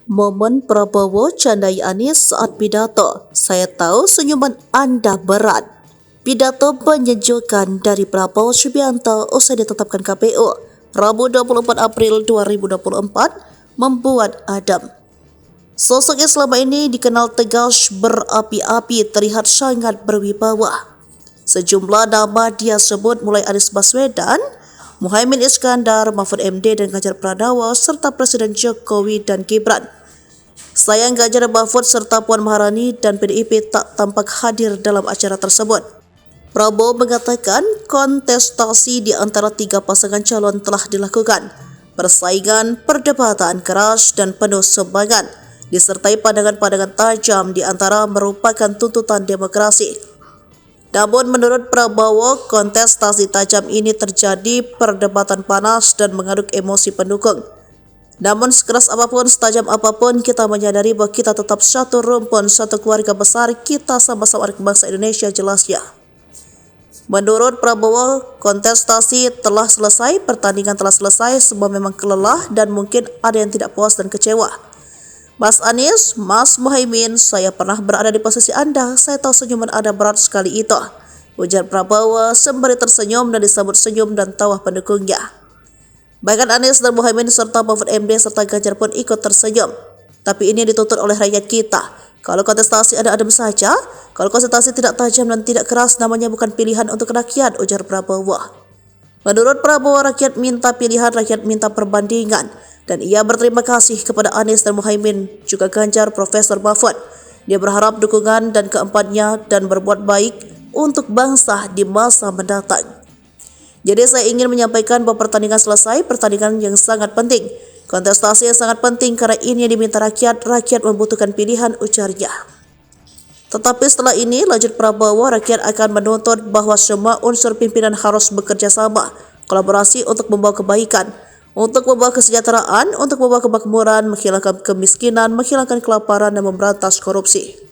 Momen Prabowo candai Anies saat pidato. Saya tahu senyuman Anda berat. Pidato menyejukkan dari Prabowo Subianto usai ditetapkan KPU Rabu 24 April 2024 membuat adem. Sosok yang selama ini dikenal tegas berapi-api terlihat sangat berwibawa. Sejumlah nama dia sebut mulai Anies Baswedan, Muhaimin Iskandar, Mahfud MD dan Ganjar Pranowo serta Presiden Jokowi dan Gibran. Sayang Ganjar, Mahfud serta Puan Maharani dan PDIP tak tampak hadir dalam acara tersebut. Prabowo mengatakan kontestasi di antara tiga pasangan calon telah dilakukan. Persaingan, perdebatan keras dan penuh semangat, disertai pandangan-pandangan tajam di antara merupakan tuntutan demokrasi. Namun menurut Prabowo, kontestasi tajam ini terjadi perdebatan panas dan mengaduk emosi pendukung. Namun sekeras apapun, setajam apapun, kita menyadari bahwa kita tetap satu rumpun, satu keluarga besar, kita sama-sama anak bangsa Indonesia, jelasnya. Menurut Prabowo, kontestasi telah selesai, pertandingan telah selesai, semua memang kelelah dan mungkin ada yang tidak puas dan kecewa. Mas Anies, Mas Muhaimin, saya pernah berada di posisi Anda, saya tahu senyuman Anda berat sekali itu, ujar Prabowo sembari tersenyum dan disambut senyum dan tawa pendukungnya. Bahkan Anies dan Muhaimin serta Mahfud MD serta Ganjar pun ikut tersenyum. Tapi ini dituntut oleh rakyat kita. Kalau kontestasi ada adem saja, kalau kontestasi tidak tajam dan tidak keras, namanya bukan pilihan untuk rakyat, ujar Prabowo. Menurut Prabowo, rakyat minta pilihan, rakyat minta perbandingan. Dan ia berterima kasih kepada Anies dan Muhaimin, juga Ganjar, Profesor Mahfud. Dia berharap dukungan dan keempatnya dan berbuat baik untuk bangsa di masa mendatang. Jadi saya ingin menyampaikan bahwa pertandingan selesai, pertandingan yang sangat penting. Kontestasi yang sangat penting karena ini yang diminta rakyat, rakyat membutuhkan pilihan, ujarnya. Tetapi setelah ini, lanjut Prabowo, rakyat akan menuntut bahwa semua unsur pimpinan harus bekerja sama, kolaborasi untuk membawa kebaikan, untuk membawa kesejahteraan, untuk membawa kemakmuran, menghilangkan kemiskinan, menghilangkan kelaparan dan memberantas korupsi.